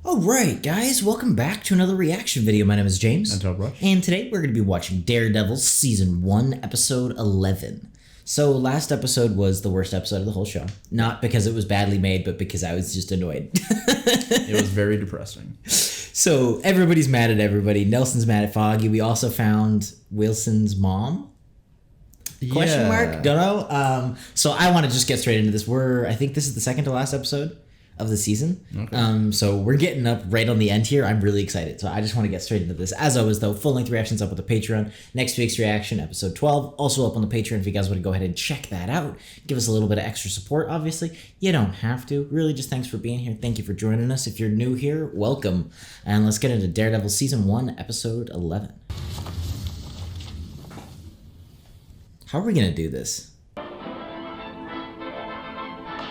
Alright guys, welcome back to another reaction video. My name is James. Ninetailedbrush. And today we're going to be watching Daredevil Season 1, Episode 11. So last episode was the worst episode of the whole show. Not because it was badly made, but because I was just annoyed. It was very depressing. So everybody's mad at everybody. Nelson's mad at Foggy. We also found Wilson's mom? Question mark? Don't know. So I want to just get straight into this. I think this is the second to last episode of the season. Okay. So we're getting up right on the end here. I'm really excited. So I just want to get straight into this. As always, though, full-length reactions up with the Patreon. Next week's reaction, episode 12, also up on the Patreon if you guys want to go ahead and check that out. Give us a little bit of extra support, obviously. You don't have to. Really, just thanks for being here. Thank you for joining us. If you're new here, welcome. And let's get into Daredevil Season 1, Episode 11. How are we going to do this?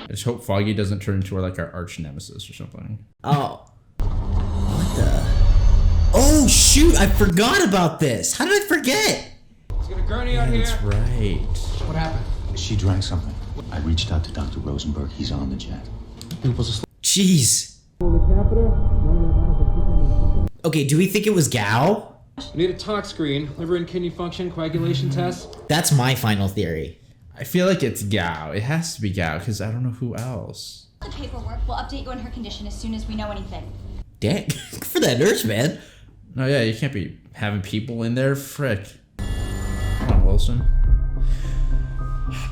I just hope Foggy doesn't turn into our arch nemesis or something. Oh. What the? Oh, shoot. I forgot about this. How did I forget? Let's get a gurney out here. That's right. What happened? She drank something. I reached out to Dr. Rosenberg. He's on the jet. Jeez. Okay, do we think it was Gao? We need a tox screen, liver and kidney function, coagulation test. That's my final theory. I feel like it's Gao. It has to be Gao because I don't know who else. The paperwork will update you on her condition as soon as we know anything. Dang, good for that nurse, man. No, yeah, you can't be having people in there. Frick. Come on, Wilson.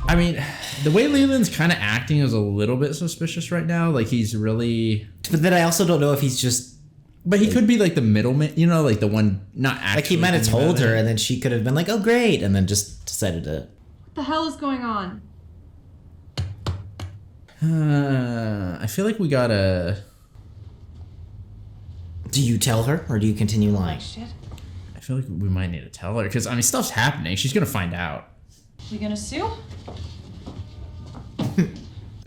I mean, the way Leland's kind of acting is a little bit suspicious right now. Like, he's really... But then I also don't know if he's just... But he could be like the middleman, you know, like the one not actually... Like, he might have told her and then she could have been like, oh, great, and then just decided to... What the hell is going on? I feel like we gotta... Do you tell her, or do you continue lying? Shit. I feel like we might need to tell her, because, I mean, stuff's happening. She's gonna find out. We gonna sue?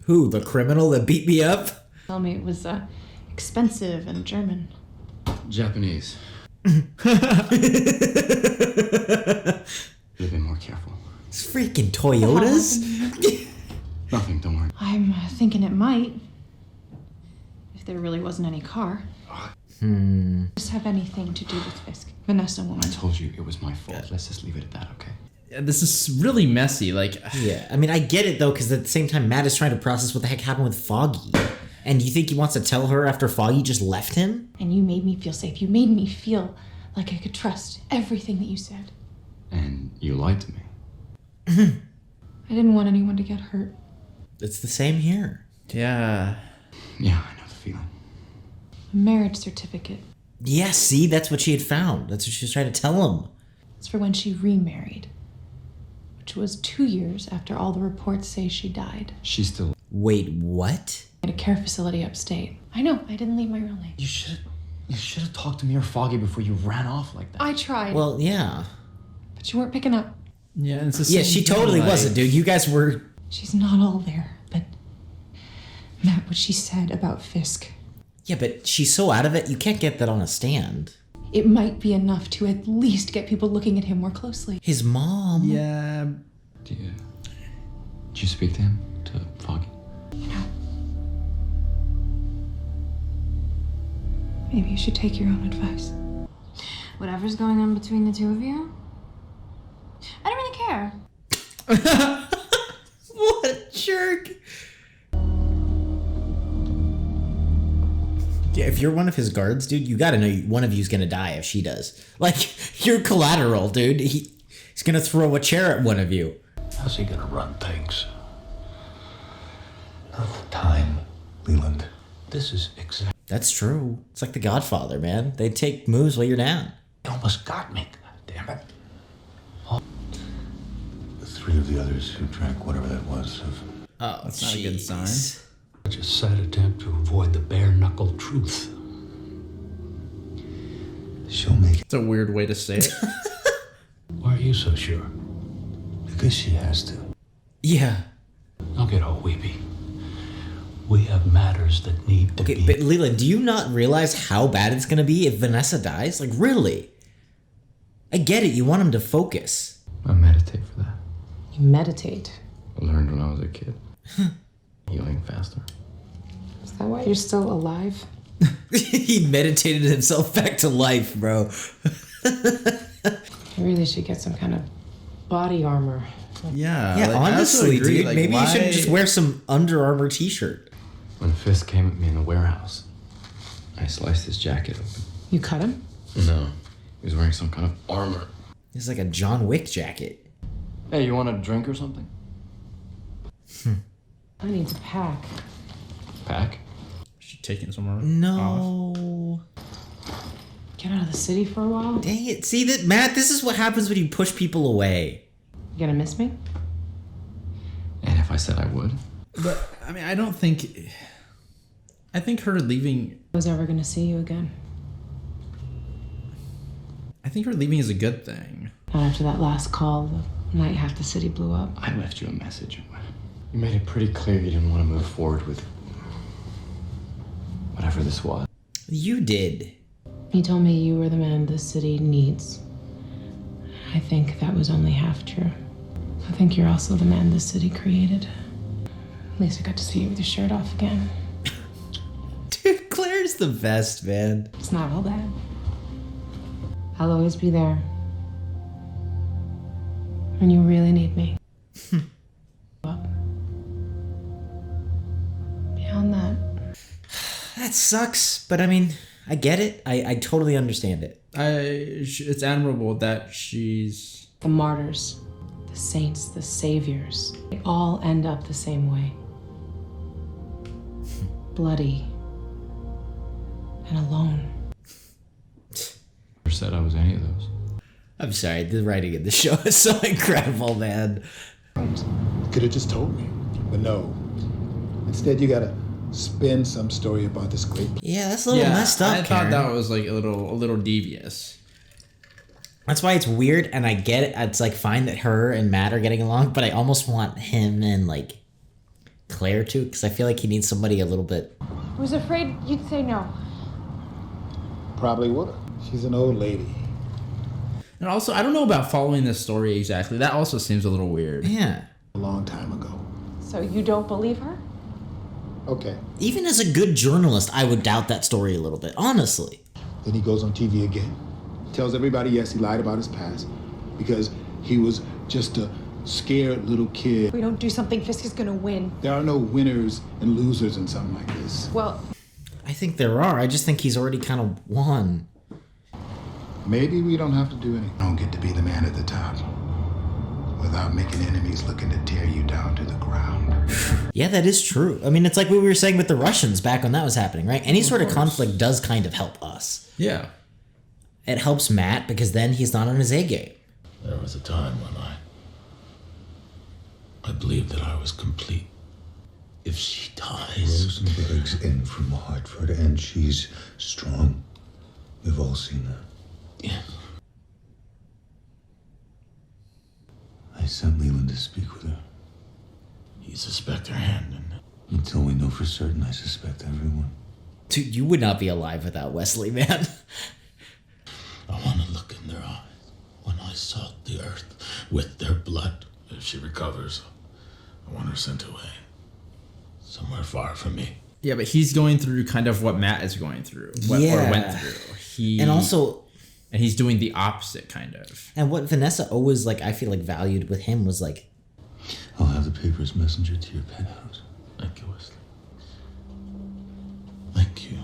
Who, the criminal that beat me up? Tell me it was expensive and German. Japanese. You've been more careful. It's freaking Toyotas? Nothing, don't worry. I'm thinking it might. If there really wasn't any car. Just have anything to do with Fisk. Vanessa woman. I told you it was my fault. Let's just leave it at that, okay? Yeah, this is really messy, like... Yeah, I mean, I get it, though, because at the same time, Matt is trying to process what the heck happened with Foggy. And you think he wants to tell her after Foggy just left him? And you made me feel safe. You made me feel like I could trust everything that you said. And you lied to me. I didn't want anyone to get hurt. It's the same here. Yeah. Yeah, I know the feeling. A marriage certificate. Yeah, see? That's what she had found. That's what she was trying to tell him. It's for when she remarried. Which was 2 years after all the reports say she died. She's still... Wait, what? At a care facility upstate. I know, I didn't leave my real name. You should have talked to me or Foggy before you ran off like that. I tried. Well, yeah. But you weren't picking up. Yeah, and it's the same Yeah, she totally thing, wasn't, dude. You guys were... She's not all there, but Matt, what she said about Fisk. Yeah, but she's so out of it, you can't get that on a stand. It might be enough to at least get people looking at him more closely. His mom. Yeah. Did you speak to him? To Foggy? No. Maybe you should take your own advice. Whatever's going on between the two of you, I don't really care. What a jerk. Yeah, if you're one of his guards, dude, you gotta know one of you's gonna die if she does. Like, you're collateral, dude. He's gonna throw a chair at one of you. How's he gonna run things? Not the time, Leland. This is exactly... That's true. It's like The Godfather, man. They take moves while you're down. You almost got me, damn it. The three of the others who drank whatever that was have... Oh, That's not a good sign. Such a sad attempt to avoid the bare-knuckle truth. She'll make it. It's a weird way to say it. Why are you so sure? Because she has to. Yeah. Don't get all weepy. We have matters that need to be... Okay, but Leland, do you not realize how bad it's gonna be if Vanessa dies? Like, really? I get it, you want him to focus. I meditate for that. You meditate. I learned when I was a kid. Healing faster. Is that why you're still alive? He meditated himself back to life, bro. I really should get some kind of body armor. Yeah. Yeah, like, honestly, agree. dude. Like, maybe why... you should just wear some Under Armour t-shirt. When Fisk came at me in the warehouse, I sliced his jacket open. You cut him? No. He was wearing some kind of armor. It's like a John Wick jacket. Hey, you want a drink or something? I need to pack. Pack? She taking somewhere? No. Get out of the city for a while? Dang it. See that, Matt, this is what happens when you push people away. You gonna miss me? And if I said I would? But, I mean, I don't think... I think her leaving... I was ever gonna see you again. I think her leaving is a good thing. Not after that last call, the night half the city blew up. I left you a message. You made it pretty clear you didn't want to move forward with... whatever this was. You did. You told me you were the man this city needs. I think that was only half true. I think you're also the man this city created. At least I got to see you with your shirt off again. Dude, Claire's the best, man. It's not all bad. I'll always be there. When you really need me. Up. Beyond that. That sucks, but I mean, I get it. I totally understand it. It's admirable that she's... The martyrs, the saints, the saviors, they all end up the same way. Bloody and alone. Never said I was any of those. I'm sorry, the writing in the show is so incredible, man. Could have just told me, but no. Instead, you gotta spin some story about this great. Yeah, that's a little messed up. I thought that was like a little devious. That's why it's weird, and I get it. It's like fine that her and Matt are getting along, but I almost want him and like Claire too, because I feel like he needs somebody a little bit. I was afraid you'd say no. Probably would have. She's an old lady. And also, I don't know about following this story exactly. That also seems a little weird. Yeah. A long time ago. So you don't believe her? Okay. Even as a good journalist, I would doubt that story a little bit, honestly. Then he goes on TV again. Tells everybody, yes, he lied about his past because he was just a scared little kid. If we don't do something, Fisk is gonna win. There are no winners and losers in something like this. Well, I think there are. I just think he's already kind of won. Maybe we don't have to do anything. Don't get to be the man at the top without making enemies looking to tear you down to the ground. Yeah, that is true. I mean, it's like what we were saying with the Russians back when that was happening, right? Any sort of conflict does kind of help us. Yeah. It helps Matt because then he's not on his A game. There was a time when I believed that I was complete. If she dies... Rosenberg's in from Hartford, and she's strong. We've all seen that. Yes. I sent Leland to speak with her. You suspect her hand in it? Until we know for certain, I suspect everyone. Dude, you would not be alive without Wesley, man. I want to look in their eyes. When I sought the earth with their blood, if she recovers, I want her sent away. Somewhere far from me. Yeah, but he's going through kind of what Matt is going through. Or went through. And also... And he's doing the opposite, kind of. And what Vanessa always, like, I feel like valued with him was, like... I'll have the papers messenger to your penthouse. Thank you, Wesley. Thank you.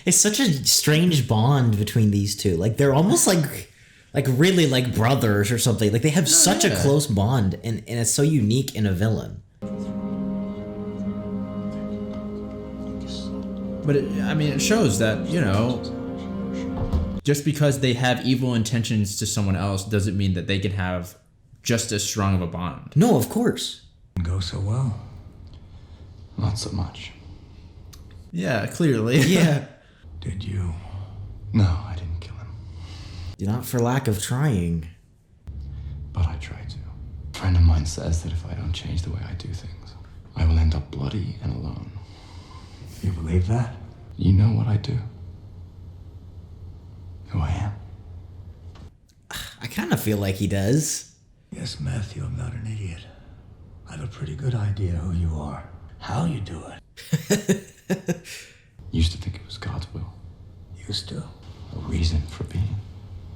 It's such a strange bond between these two. Like, they're almost like really like brothers or something. Like, they have such a close bond, and it's so unique in a villain. But it shows that, you know, just because they have evil intentions to someone else doesn't mean that they can have just as strong of a bond. No, of course. Didn't go so well. Not so much. Yeah, clearly. Yeah. Did you? No, I didn't kill him. Not for lack of trying. But I tried to. A friend of mine says that if I don't change the way I do things, I will end up bloody and alone. You believe that? You know what I do. Who I am. kind of feel like he does. Yes, Matthew, I'm not an idiot. I have a pretty good idea who you are, how you do it. Used to think it was God's will. Used to. A reason for being.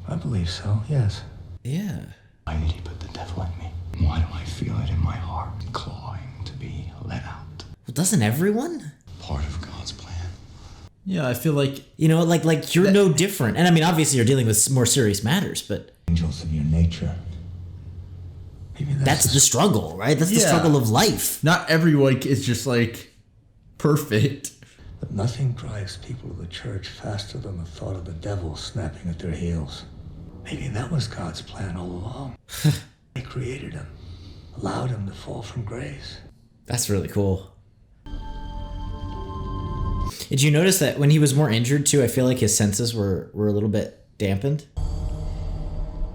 I believe so, yes. Yeah. Why did he put the devil in me? Why do I feel it in my heart, clawing to be let out? Well, doesn't everyone? Part of God's plan. Yeah, I feel like... You know, like you're no different. And I mean, obviously you're dealing with more serious matters, but... Angels in your nature. Maybe that's the struggle, right? That's the struggle of life. Not everyone is just like perfect. But nothing drives people to the church faster than the thought of the devil snapping at their heels. Maybe that was God's plan all along. He created him, allowed him to fall from grace. That's really cool. Did you notice that when he was more injured too, I feel like his senses were a little bit dampened?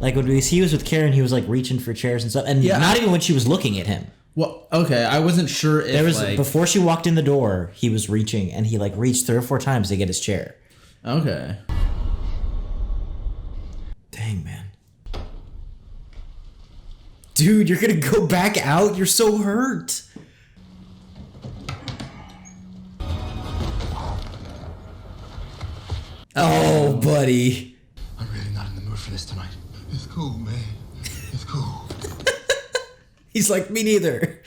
Like when he was with Karen, he was like reaching for chairs and stuff, and not even when she was looking at him. Well, okay, I wasn't sure if there was like... before she walked in the door, he was reaching, and he like reached 3 or 4 times to get his chair. Okay. Dang, man. Dude, you're gonna go back out? You're so hurt. Oh, buddy. I'm really not in the mood for this tonight. It's cool, man. It's cool. He's like, me neither.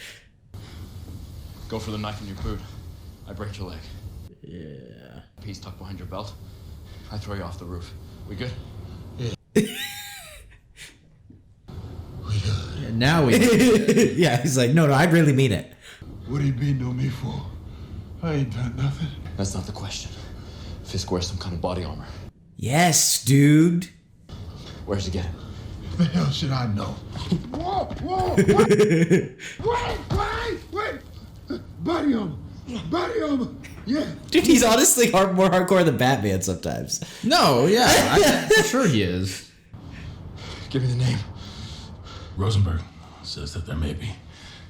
Go for the knife in your boot. I break your leg. Yeah. Piece tucked behind your belt. I throw you off the roof. We good? Yeah. Yeah, now we... Yeah, he's like, no, I really mean it. What are you beating on me for? I ain't done nothing. That's not the question. Fisk wears some kind of body armor. Yes, dude. Where'd you get it? The hell should I know? Whoa, whoa, wait! Body armor! Body armor! Yeah. Dude, he's honestly more hardcore than Batman sometimes. No, yeah, I'm sure he is. Give me the name. Rosenberg says that there may be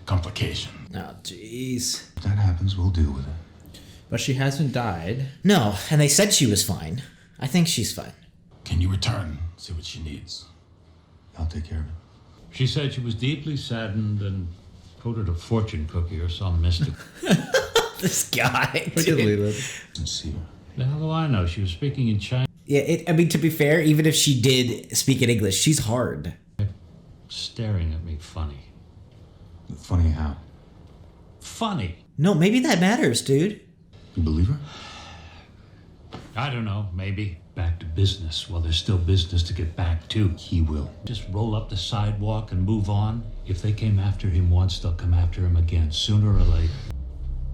complication. Oh, jeez. If that happens, we'll deal with it. But she hasn't died. No, and they said she was fine. I think she's fine. Can you return, see what she needs? I'll take care of it. She said she was deeply saddened and coded a fortune cookie or some mystic. This guy. Sincere. The hell do I know? She was speaking in Chinese. Yeah, I mean, to be fair, even if she did speak in English, she's hard. Staring at me funny. Funny how? Funny. No, maybe that matters, dude. You believe her? I don't know, maybe. Back to business. Well, there's still business to get back to. He will. Just roll up the sidewalk and move on. If they came after him once, they'll come after him again, sooner or later.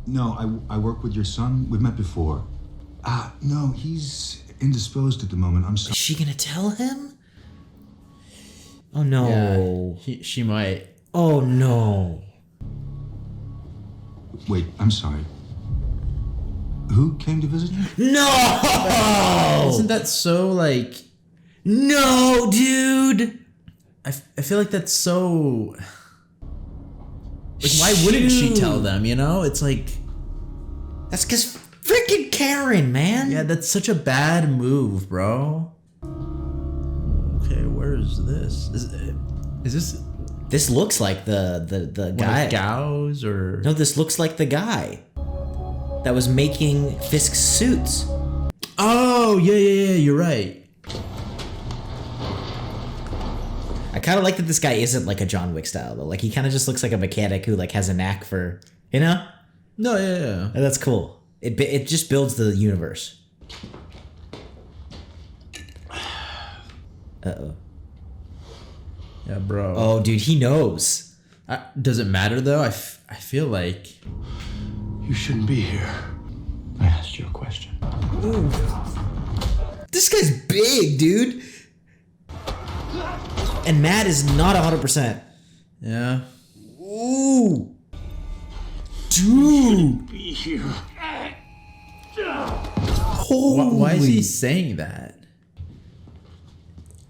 No, I work with your son. We've met before. No, he's indisposed at the moment. I'm sorry. Is she gonna tell him? Oh, no. Yeah, she might. Oh, no. Wait, I'm sorry. Who came to visit you? No! Isn't that so, like... No, dude! I feel like that's so... Like, why wouldn't she tell them, you know? It's like... That's because freaking Karen, man. Yeah, that's such a bad move, bro. Okay, where is this? Is this... This looks like the guy. Gauss or... No, this looks like the guy that was making Fisk's suits. Oh, yeah, you're right. I kind of like that this guy isn't like a John Wick style, though. Like, he kind of just looks like a mechanic who, like, has a knack for, you know? No, yeah. And that's cool. It just builds the universe. Uh-oh. Yeah, bro. Oh, dude, he knows. Does it matter, though? I feel like... You shouldn't be here. I asked you a question. Ooh. This guy's big, dude. And Matt is not 100%. Yeah. Ooh. Dude. Be here. Why is he saying that?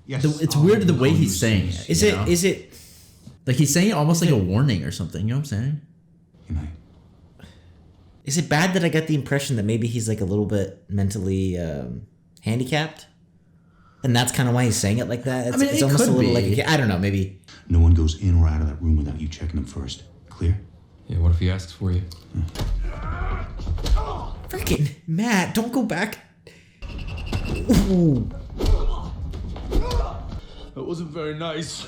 Yes. It's weird the way he's saying it. Is it like he's saying it almost like a warning or something, you know what I'm saying? Good night. Is it bad that I got the impression that maybe he's like a little bit mentally handicapped? And that's kind of why he's saying it like that. It's, I mean, it's it almost could a little be. like I don't know, maybe. No one goes in or out of that room without you checking them first. Clear? Yeah, what if he asks for you? Freaking Matt, don't go back. Ooh. That wasn't very nice.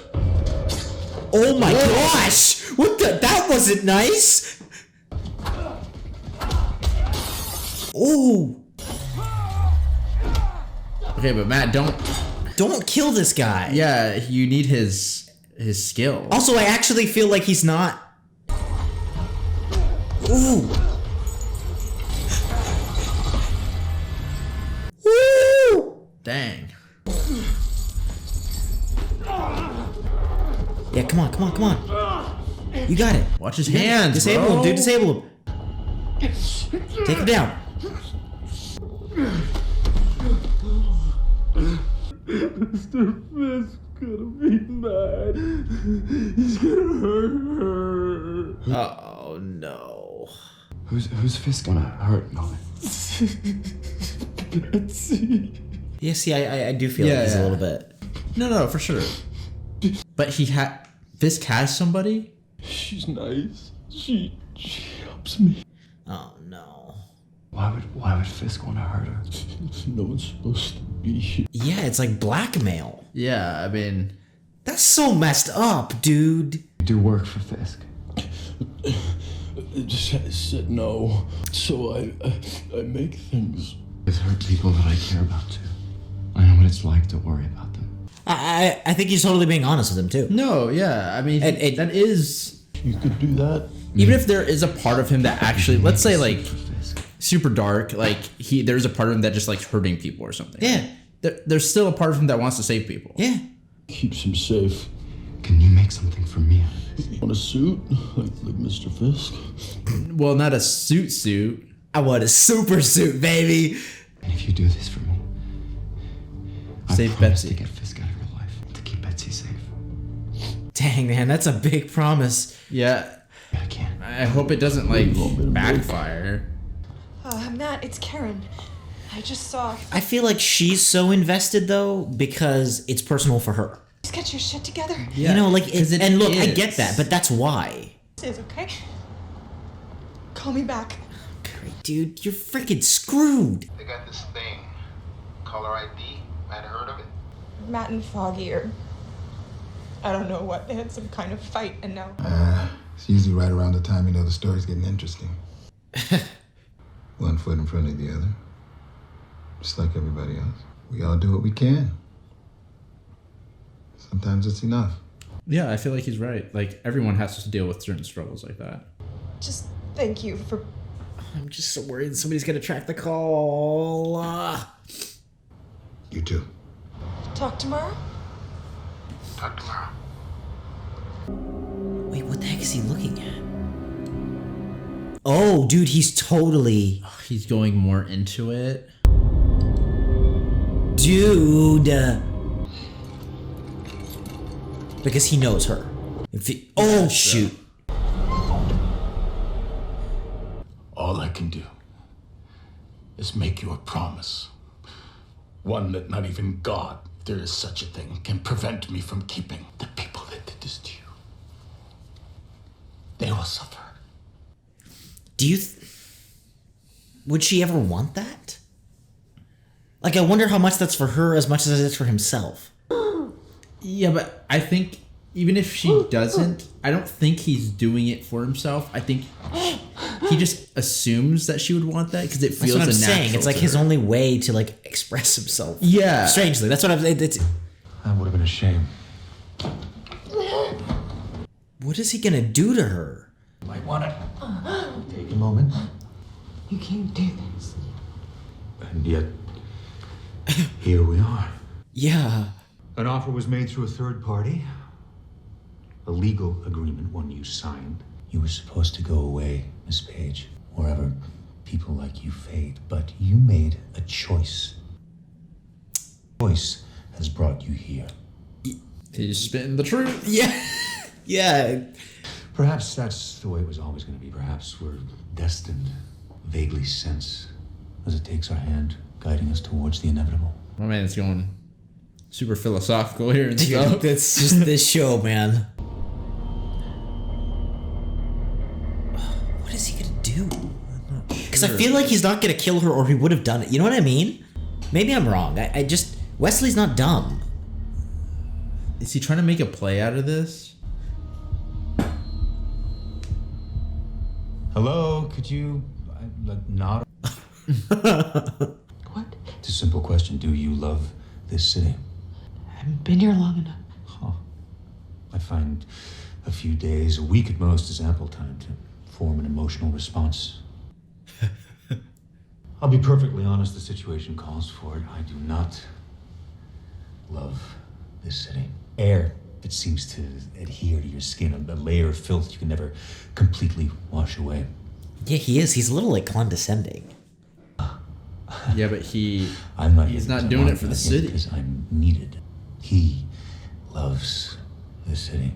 Oh my gosh! What the? That wasn't nice. Ooh. Okay, but Matt, don't kill this guy. Yeah, you need his skill. Also, I actually feel like he's not. Ooh. Woo! Dang. Yeah, come on. You got it. Watch his hands, Disable bro. him, dude. Disable him. Take him down. Mr. Fisk's gonna be mad. He's gonna hurt her. Oh no. Who's Fisk gonna hurt, Nolan? Betsy. Yeah, see, I do feel like he's a little bit. No, for sure. But Fisk has somebody? She's nice. She helps me. Oh no. Why would Fisk want to hurt her? No one's supposed to be here. Yeah, it's like blackmail. Yeah, I mean, that's so messed up, dude. You do work for Fisk. I just said no, so I make things. It's hurt people that I care about too. I know what it's like to worry about them. I think he's totally being honest with him too. No, yeah, I mean, that is. You could do that. Even if there is a part of him that actually, let's say, like, super dark, like there's a part of him that just likes hurting people or something. Yeah. There's still a part of him that wants to save people. Yeah. Keeps him safe. Can you make something for me? Want a suit? Like Mr. Fisk? Well, not a suit. I want a super suit, baby. And if you do this for me, save Betsy. To get Fisk out of your life, to keep Betsy safe. Dang, man, that's a big promise. Yeah. I can't. I hope it doesn't, like, backfire. Matt, it's Karen. I just saw. I feel like she's so invested though because it's personal for her. Just get your shit together. Yeah, you know, like, and look, I is. get that, but that's why. This is okay. Call me back. Great, dude, you're freaking screwed. They got this thing, caller ID. Might have heard of it. Matt and Foggy are. I don't know what. They had some kind of fight, and now. It's usually right around the time you know the story's getting interesting. One foot in front of the other. Just like everybody else. We all do what we can. Sometimes it's enough. Yeah, I feel like he's right. Like, everyone has to deal with certain struggles like that. Just thank you for. I'm just so worried somebody's gonna track the call. You too. Talk tomorrow? Talk tomorrow. Wait, what the heck is he looking at? Oh, dude, he's totally... He's going more into it. Dude. Because he knows her. Oh, shoot. All I can do is make you a promise. One that not even God, if there is such a thing, can prevent me from keeping. The people that did this to you, they will suffer. Do you... would she ever want that? Like, I wonder how much that's for her as much as it is for himself. Yeah, but I think even if she doesn't, I don't think he's doing it for himself. I think he just assumes that she would want that because it feels That's what I'm natural saying. It's like to his her. only way to, like, express himself. Yeah. Strangely. That's what I'm... It's, That would have been a shame. what is he gonna do to her? Might want to take a moment. You can't do this. And yet, here we are. Yeah. An offer was made through a third party. A legal agreement, one you signed. You were supposed to go away, Miss Page, wherever people like you fade, but you made a choice. Choice has brought you here. He's spitting the truth. Yeah. Yeah. Perhaps that's the way it was always going to be. Perhaps we're destined, vaguely sense, as it takes our hand, guiding us towards the inevitable. My man's going super philosophical here and stuff. That's just this show, man. What is he gonna do? Because I feel like he's not gonna kill her, or he would have done it. You know what I mean? Maybe I'm wrong. I just Wesley's not dumb. Is he trying to make a play out of this? Hello, could you nod? What? It's a simple question. Do you love this city? I haven't been here long enough. Huh. I find a few days, a week at most, is ample time to form an emotional response. I'll be perfectly honest, the situation calls for it. I do not love this city. Air that seems to adhere to your skin, a layer of filth you can never completely wash away. Yeah, he is. He's a little like condescending. Yeah, but he's not doing it for the city. Because I'm needed. He loves this city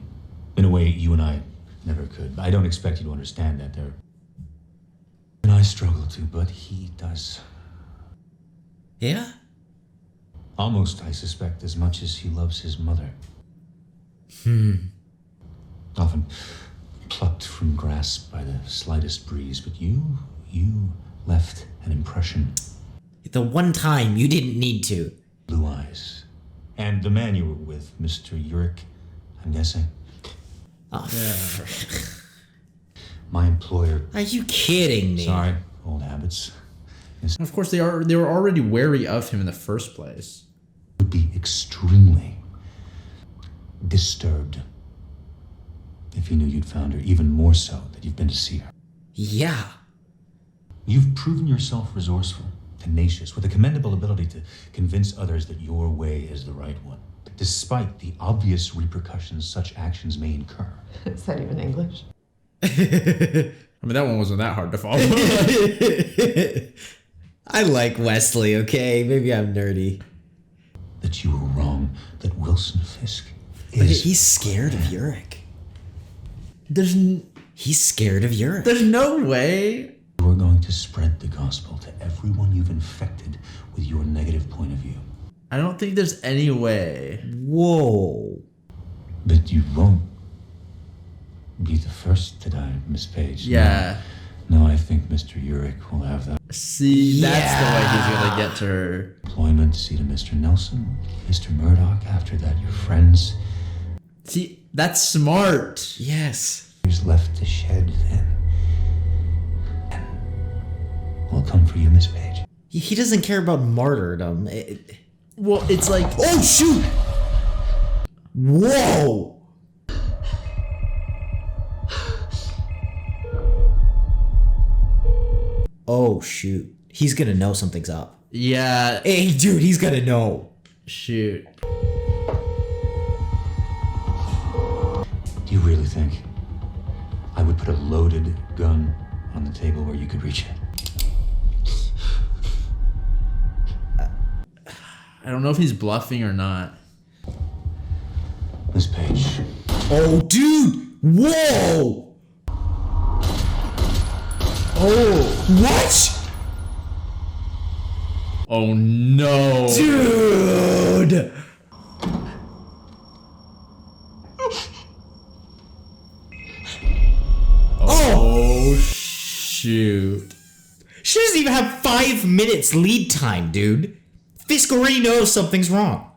in a way you and I never could. I don't expect you to understand that. And I struggle to, but he does. Yeah? Almost, I suspect, as much as he loves his mother. Often plucked from grasp by the slightest breeze, but you left an impression. The one time you didn't need to. Blue eyes. And the man you were with, Mr. Uric, I'm guessing. Oh, yeah. My employer. Are you kidding me? Sorry, old habits. And of course, they were already wary of him in the first place. Would be extremely disturbed if you knew you'd found her, even more so that you've been to see her. Yeah. You've proven yourself resourceful, tenacious, with a commendable ability to convince others that your way is the right one, despite the obvious repercussions such actions may incur. Is that even English? I mean, that one wasn't that hard to follow. I like Wesley, okay? Maybe I'm nerdy. That you were wrong, that Wilson Fisk is... He's scared of Uric. He's scared of Uric. There's no way. You are going to spread the gospel to everyone you've infected with your negative point of view. I don't think there's any way. Whoa. But you won't be the first to die, Miss Page. Yeah. No, I think Mr. Uric will have that. See, that's the way he's gonna get to her. Employment, see to Mr. Nelson, Mr. Murdoch, after that your friends. See, that's smart. Yes. Who's left to shed then? Will come for you, Miss Page. He doesn't care about martyrdom. Well, it's like... Oh, shoot! Whoa! Oh, shoot. He's gonna know something's up. Yeah. Hey, dude, he's gonna know. Shoot. Do you really think I would put a loaded gun on the table where you could reach it? I don't know if he's bluffing or not. Miss Page. Oh, dude! Whoa! Oh, what? Oh no. Dude! Oh, shoot. She doesn't even have 5 minutes lead time, dude. Fisk already knows something's wrong.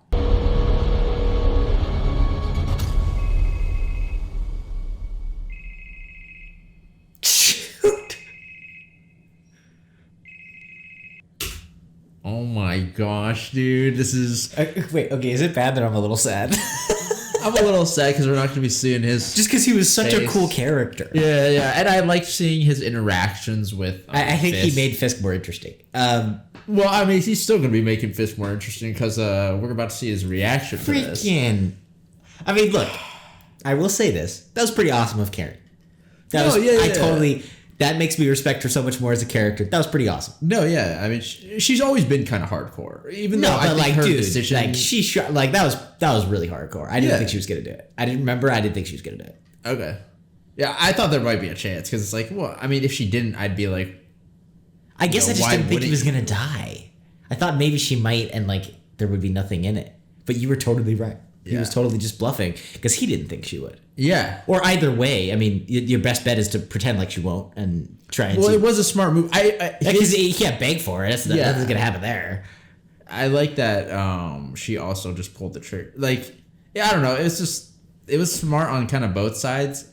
Shoot. Oh my gosh, dude. This is... Wait, okay, is it bad that I'm a little sad? I'm a little sad because we're not going to be seeing his... Just because he was such face. a cool character. Yeah, yeah. And I liked seeing his interactions with I think Fisk. he made Fisk more interesting. Well, I mean, he's still going to be making Fisk more interesting because we're about to see his reaction to this. Freaking... I mean, look. I will say this. That was pretty awesome of Karen. I totally... That makes me respect her so much more as a character. That was pretty awesome. No, yeah. I mean, she's always been kind of hardcore. Even though I think like, her dude, decision... like, she shot... Like, that was really hardcore. I didn't think she was going to do it. I didn't think she was going to do it. Okay. Yeah, I thought there might be a chance because it's like, well, I mean, if she didn't, I'd be like... I guess I just didn't think he was going to die. I thought maybe she might and, like, there would be nothing in it. but you were totally right. He was totally just bluffing because he didn't think she would. Yeah. Or either way, I mean, your best bet is to pretend like she won't and try and Well, it was a smart move. Because he can't beg for it. Nothing's going to happen there. I like that she also just pulled the trigger. Like, I don't know. It was smart on kind of both sides.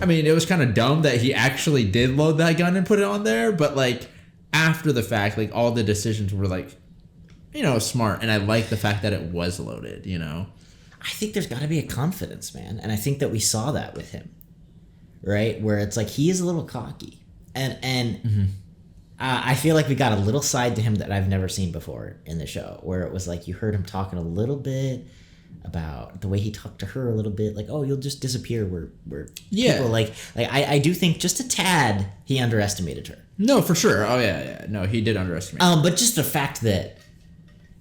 I mean, it was kind of dumb that he actually did load that gun and put it on there. But, like, after the fact, like, all the decisions were, like, smart. And I like the fact that it was loaded, I think there's got to be a confidence, man. And I think that we saw that with him, right? Where it's like he is a little cocky. And I feel like we got a little side to him that I've never seen before in the show, where it was like you heard him talking a little bit about the way he talked to her a little bit, like, oh, you'll just disappear where people like I do think just a tad he underestimated her. No, for sure. Oh, yeah. No, he did underestimate her. But just the fact that,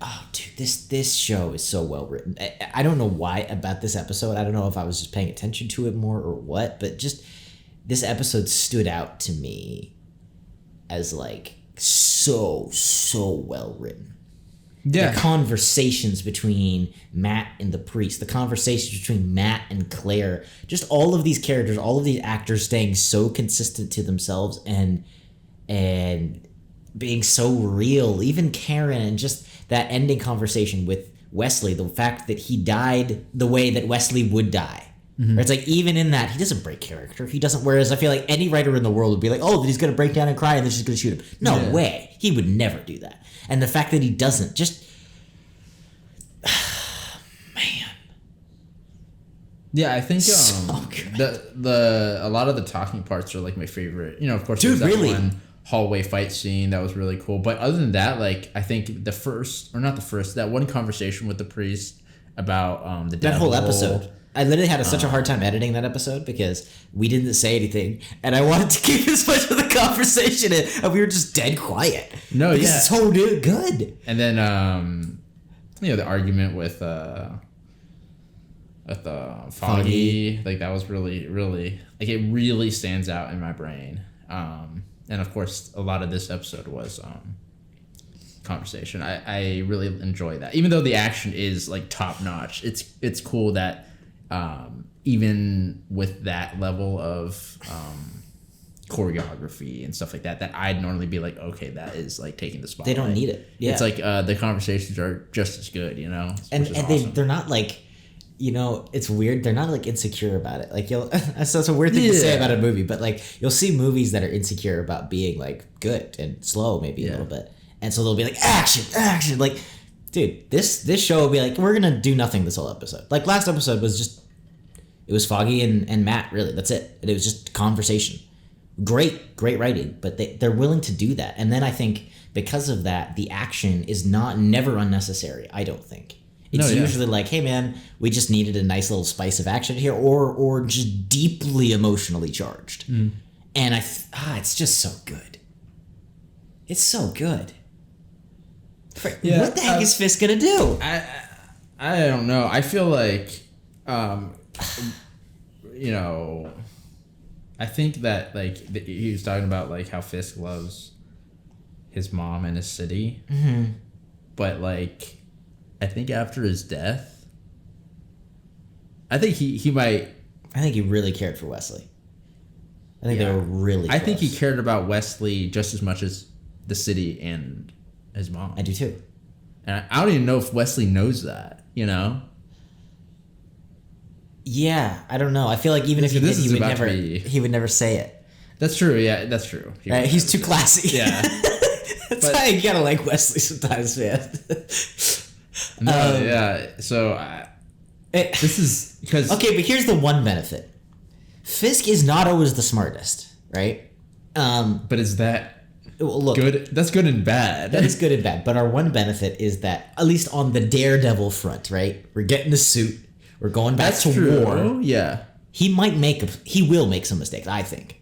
oh, dude, this show is so well written. I don't know why about this episode. I don't know if I was just paying attention to it more or what, but just this episode stood out to me as like so well written. Yeah. The conversations between Matt and the priest, the conversations between Matt and Claire, just all of these characters, all of these actors staying so consistent to themselves and being so real. Even Karen, and just that ending conversation with Wesley, the fact that he died the way that Wesley would die. Mm-hmm. It's like, even in that, he doesn't break character. He doesn't. Whereas I feel like any writer in the world would be like, oh, he's going to break down and cry and then she's going to shoot him. No way. He would never do that. And the fact that he doesn't, just, man. Yeah, I think So a lot of the talking parts are like my favorite. Of course, dude, there's that really? one hallway fight scene that was really cool. But other than that, like, I think that one conversation with the priest about the devil. That whole episode. I literally had such a hard time editing that episode because we didn't say anything, and I wanted to keep as much of the conversation in, and we were just dead quiet. No, because it's so good. And then, the argument with Foggy, like, that was really, really, like, it really stands out in my brain. And of course, a lot of this episode was conversation. I really enjoy that, even though the action is like top notch. It's cool that. Even with that level of choreography and stuff like that I'd normally be like, okay, that is like taking the spotlight. They don't need it. Yeah. It's like the conversations are just as good, And awesome. they're not like, it's weird. They're not like insecure about it. Like that's a weird thing to say about a movie, but like you'll see movies that are insecure about being like good and slow, maybe a little bit, and so they'll be like action, like. Dude, this show will be like, we're gonna do nothing this whole episode. Like last episode was just, it was Foggy and Matt, really. That's it. And it was just conversation. Great writing, but they're willing to do that. And then I think because of that, the action is never unnecessary. I don't think it's usually like, hey man, we just needed a nice little spice of action here, or just deeply emotionally charged. And it's just so good. It's so good. What the heck is Fisk gonna do? I don't know. I feel like, I think that like he was talking about like how Fisk loves his mom and his city, but like, I think after his death, I think he might. I think he really cared for Wesley. I think they were really. I think he cared about Wesley just as much as the city and his mom. I do too. And I don't even know if Wesley knows that, Yeah, I don't know. I feel like even if he did, he would never say it. That's true. Yeah, that's true. He's too classy. Yeah. That's why you gotta like Wesley sometimes, man. So this is because okay, but here's the one benefit: Fisk is not always the smartest, right? But is that? Look, good. That's good and bad. That is good and bad. But our one benefit is that, at least on the Daredevil front, right? We're getting the suit. We're going back to war. Yeah. He will make some mistakes, I think.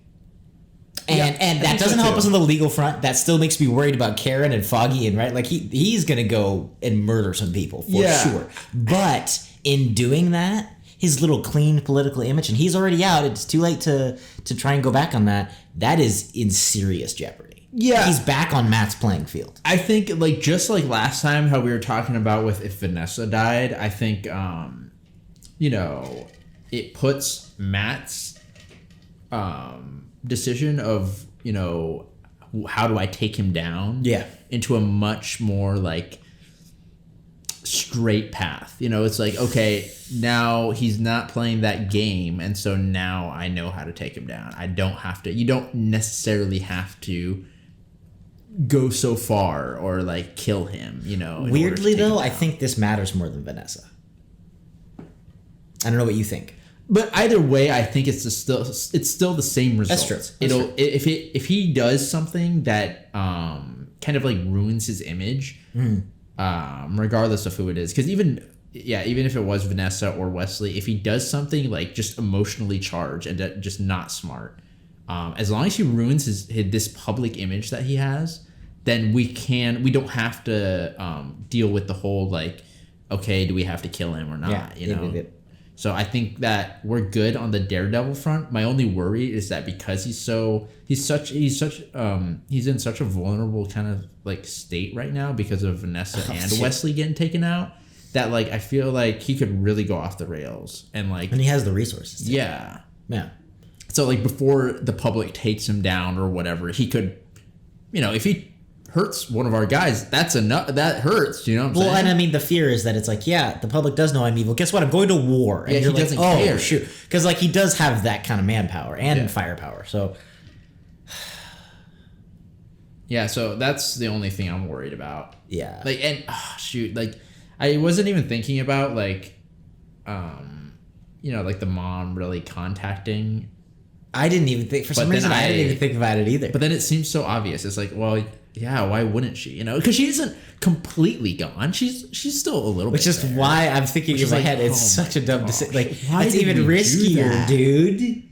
And that doesn't help us on the legal front. That still makes me worried about Karen and Foggy, and right? Like he's gonna go and murder some people for sure. But in doing that, his little clean political image, and he's already out. It's too late to try and go back on that. That is in serious jeopardy. he's back on Matt's playing field. I think like just like last time how we were talking about with if Vanessa died, I think you know, it puts Matt's decision of, you know, how do I take him down into a much more like straight path. You know, it's like, okay, now he's not playing that game, and so now I know how to take him down. I don't have to, you don't necessarily have to go so far or like kill him, you know. Weirdly though, I think this matters more than Vanessa. I don't know what you think. But either way, I think it's still the same result. That's true. If he does something that kind of like ruins his image, regardless of who it is, because even if it was Vanessa or Wesley, if he does something like just emotionally charged and just not smart, as long as he ruins his this public image that he has, then we don't have to deal with the whole like, okay, do we have to kill him or not? You know. So I think that we're good on the Daredevil front. My only worry is that because he's in such a vulnerable kind of like state right now because of Vanessa and Wesley getting taken out, that like I feel like he could really go off the rails and he has the resources. Yeah. So like before the public takes him down or whatever, he could, you know, if he hurts one of our guys, that's enough. That hurts, you know what I'm saying? Well, and I mean, the fear is that it's like, yeah, the public does know I'm evil. Guess what? I'm going to war. And you're he like, doesn't oh, care. shoot. Because, like, he does have that kind of manpower and firepower. So, yeah, so that's the only thing I'm worried about. Yeah. Like, and, shoot, like, I wasn't even thinking about, like, you know, like the mom really contacting. I didn't even think, for some reason, I didn't even think about it either. But then it seems so obvious. It's like, well, yeah, why wouldn't she? You know, because she isn't completely gone. She's still a little bit. Which is there. why I'm thinking in my head, it's such a dumb decision. Like, it's even riskier, dude.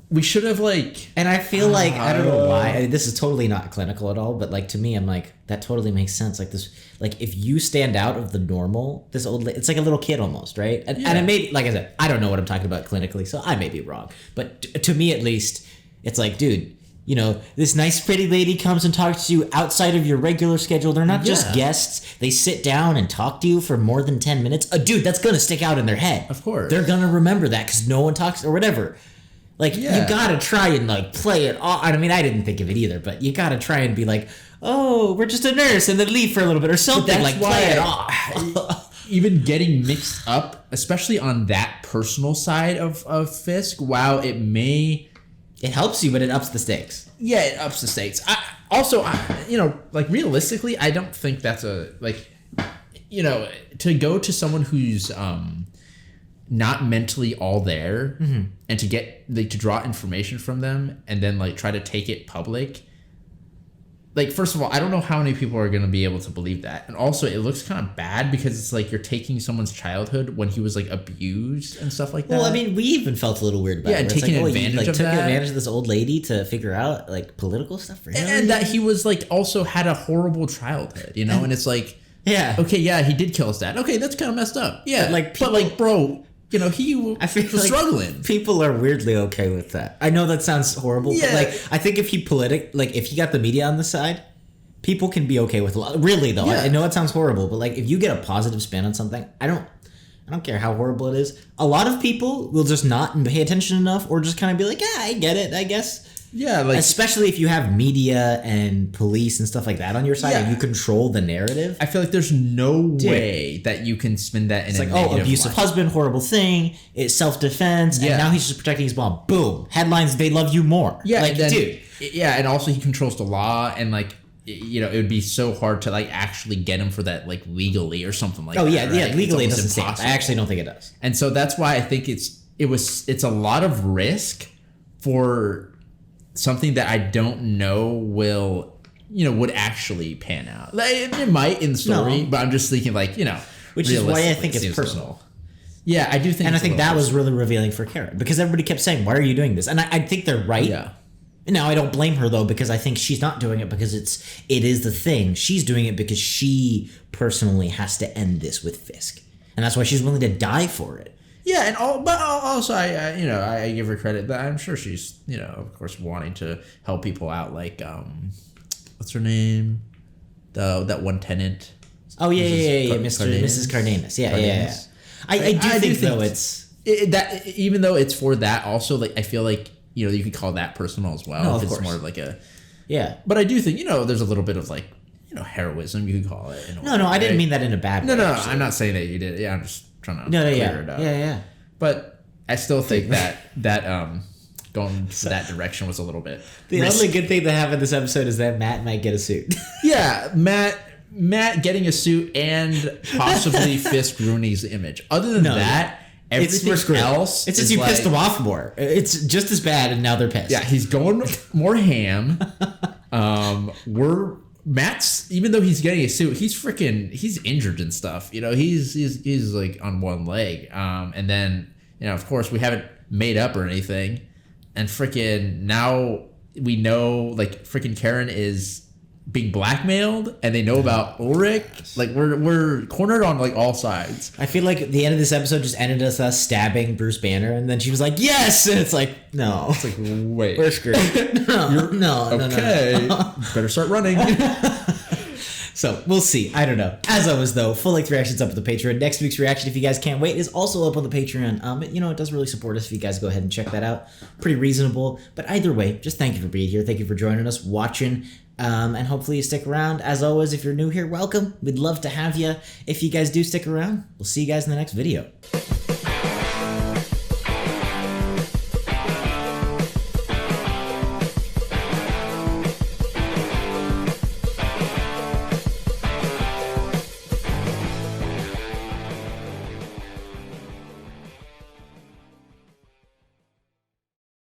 We should have like, and I feel like I don't know why. I mean, this is totally not clinical at all, but like to me, I'm like that totally makes sense. Like this, like if you stand out of the normal, this old, it's like a little kid almost, right? And it may, like I said, I don't know what I'm talking about clinically, so I may be wrong. But to me, at least, it's like, dude, you know, this nice pretty lady comes and talks to you outside of your regular schedule. They're not just guests. They sit down and talk to you for more than 10 minutes. Dude, that's gonna stick out in their head. Of course, they're gonna remember that because no one talks or whatever. Like, you gotta try and, like, play it off. I mean, I didn't think of it either, but you gotta try and be like, oh, we're just a nurse, and then leave for a little bit or something. Like, play it off. Even getting mixed up, especially on that personal side of Fisk, while it may... It helps you, but it ups the stakes. Yeah, it ups the stakes. You know, like, realistically, I don't think that's a, like, you know, to go to someone who's... not mentally all there, and to get like to draw information from them and then like try to take it public. Like, first of all, I don't know how many people are going to be able to believe that, and also it looks kind of bad because it's like you're taking someone's childhood when he was like abused and stuff like that. Well, I mean, we even felt a little weird about it. And taking advantage of took that. advantage of this old lady to figure out like political stuff for him, and that he was like also had a horrible childhood, you know, and it's like, yeah, okay, yeah, he did kill his dad. Okay, that's kind of messed up. Yeah, but like, bro. You know, I feel like struggling. People are weirdly okay with that. I know that sounds horrible, but like I think if he if he got the media on the side, people can be okay with a lot. Really though, I know it sounds horrible, but like if you get a positive spin on something, I don't care how horrible it is. A lot of people will just not pay attention enough, or just kind of be like, yeah, I get it, I guess. Yeah, like especially if you have media and police and stuff like that on your side, and you control the narrative. I feel like there's no way that you can spin that in it's a like, negative abusive light. husband, horrible thing. It's self-defense, and now he's just protecting his mom. Boom, headlines. They love you more. Yeah, like, then, dude. Yeah, and also he controls the law, and like, you know, it would be so hard to like actually get him for that like legally or something like that. Yeah, legally it doesn't stand. stand. I actually don't think it does. And so that's why I think it's a lot of risk for something that I don't know would actually pan out. Like, it might in the story, but I'm just thinking like, you know, which is why I think it's personal. Yeah, I do think, and I think that was really revealing for Karen because everybody kept saying, "Why are you doing this?" And I think they're right. Yeah. Now I don't blame her though because I think she's not doing it because it is the thing. She's doing it because she personally has to end this with Fisk, and that's why she's willing to die for it. Yeah, and but also I give her credit that I'm sure she's of course wanting to help people out. Like what's her name? That one tenant. Oh yeah, Mrs. Cardenas. Yeah. I do think though that even though it's for that also, like I feel like you could call that personal as well. No, if of it's course. more like a But I do think there's a little bit of like heroism you could call it. No, I didn't mean that in a bad way. No, I'm not saying that you did. Yeah, I'm just trying to clear it up. Yeah. But I still think that going to that direction was a little bit. The only good thing that happened this episode is that Matt might get a suit. Yeah, Matt getting a suit and possibly Fisk ruining his image. Other than that, everything else it's just you pissed them off more. It's just as bad, and now they're pissed. Yeah, he's going more ham. Matt's, even though he's getting a suit, he's injured and stuff. He's like on one leg. And then of course we haven't made up or anything, and now we know like Karen is being blackmailed, and they know about Ulrich. Like we're cornered on like all sides. I feel like the end of this episode just ended with us stabbing Bruce Banner, and then she was like, "Yes!" And it's like, no. It's like, wait, we're screwed. No. Okay, better start running. So we'll see. I don't know. As always, though, full length reactions up on the Patreon. Next week's reaction, if you guys can't wait, is also up on the Patreon. It does really support us if you guys go ahead and check that out. Pretty reasonable. But either way, just thank you for being here. Thank you for joining us, watching. And hopefully you stick around. As always, if you're new here, welcome. We'd love to have you. If you guys do stick around, we'll see you guys in the next video.